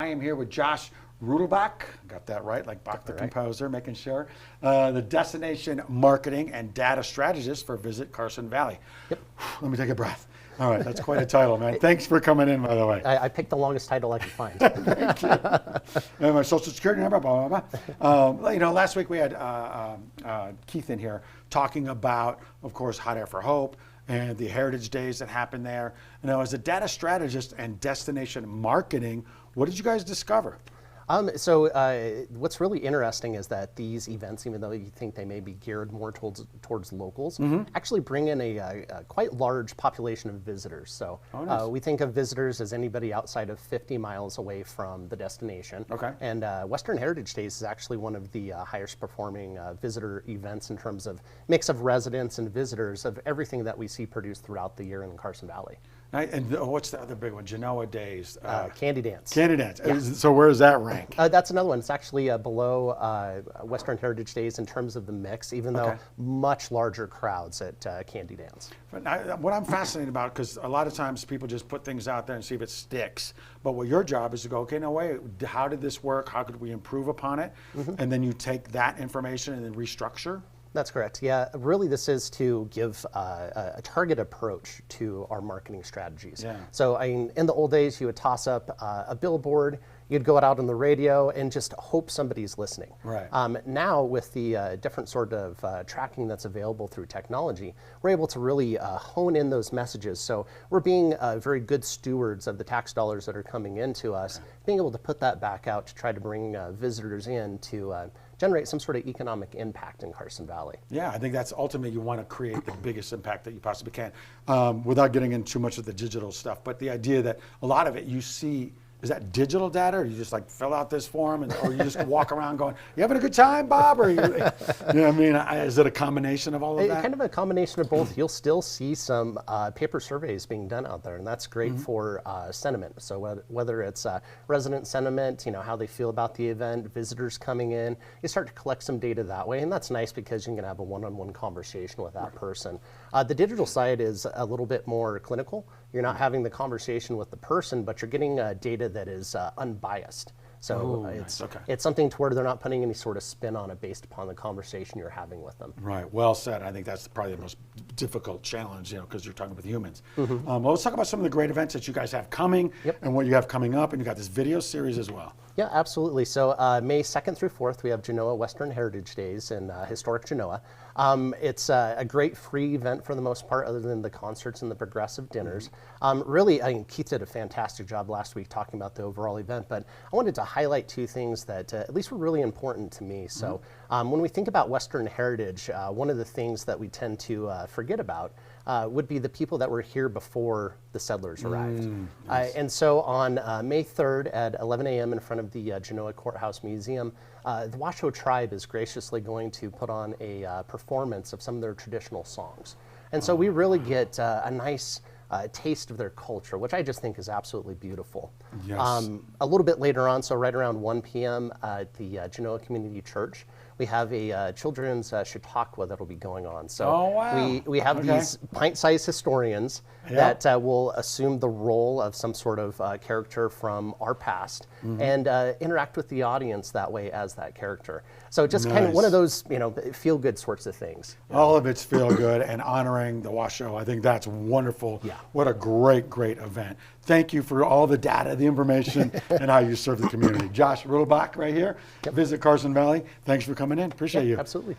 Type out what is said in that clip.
am here with Josh Rudelbach. Got that right, like Bach the composer, making sure. The destination marketing and data strategist for Visit Carson Valley. Yep. Let me take a breath. All right, that's quite a title, man. Thanks for coming in, by the way. I picked the longest title I could find. Thank you. And my social security number, blah, blah, blah. Last week we had Keith in here talking about, of course, Hot Air for Hope and the heritage days that happen there. As a data strategist and destination marketing, what did you guys discover? What's really interesting is that these events, even though you think they may be geared more towards locals, actually bring in a quite large population of visitors. So we think of visitors as anybody outside of 50 miles away from the destination. Okay. And Western Heritage Days is actually one of the highest performing visitor events in terms of mix of residents and visitors of everything that we see produced throughout the year in Carson Valley. And what's the other big one? Genoa Days. Candy Dance. Candy Dance. Yeah. So where does that rank? That's another one. It's actually below Western Heritage Days in terms of the mix, even though much larger crowds at Candy Dance. But what I'm fascinated about, because a lot of times people just put things out there and see if it sticks. But what your job is to go, okay, no, wait, how did this work? How could we improve upon it? And then you take that information and then restructure? That's correct. Yeah, really this is to give a target approach to our marketing strategies. Yeah. So in the old days, you would toss up a billboard, you'd go out on the radio and just hope somebody's listening. Right. Now with the different sort of tracking that's available through technology, we're able to really hone in those messages. So we're being very good stewards of the tax dollars that are coming into us, being able to put that back out to try to bring visitors in to generate some sort of economic impact in Carson Valley. Yeah, I think that's ultimately you want to create the biggest impact that you possibly can without getting into too much of the digital stuff. But the idea that a lot of it you see, is that digital data, or you just like fill out this form, or you just walk around going, "You having a good time, Bob?" Or you know what I mean? Is it a combination of all of that? Kind of a combination of both. You'll still see some paper surveys being done out there, and that's great for sentiment. So whether it's resident sentiment, how they feel about the event, visitors coming in, you start to collect some data that way, and that's nice because you can have a one-on-one conversation with that person. The digital side is a little bit more clinical. You're not having the conversation with the person, but you're getting data that is unbiased. So it's something to where they're not putting any sort of spin on it based upon the conversation you're having with them. Right, well said. I think that's probably the most difficult challenge, because you're talking with humans. Well, let's talk about some of the great events that you guys have coming and what you have coming up, and you got this video series as well. Yeah, absolutely. So May 2nd through 4th, we have Genoa Western Heritage Days in historic Genoa. It's a great free event for the most part, other than the concerts and the progressive dinners. Really, Keith did a fantastic job last week talking about the overall event, but I wanted to highlight two things that at least were really important to me. So when we think about Western heritage, one of the things that we tend to forget about would be the people that were here before the settlers arrived. Nice. And so on May 3rd at 11 a.m. in front of the Genoa Courthouse Museum, the Washoe tribe is graciously going to put on a performance of some of their traditional songs. And so we really get a nice taste of their culture, which I just think is absolutely beautiful. Yes. A little bit later on, so right around 1 p.m. at the Genoa Community Church, we have a children's Chautauqua that'll be going on. So we have these pint-sized historians that will assume the role of some sort of character from our past and interact with the audience that way as that character. So just kind of one of those, feel-good sorts of things. All of it's feel-good and honoring the Washoe. I think that's wonderful. Yeah. What a great, great event. Thank you for all the data, the information, and how you serve the community. Josh Rudelbach right here, Visit Carson Valley. Thanks for coming in. Appreciate you. Absolutely.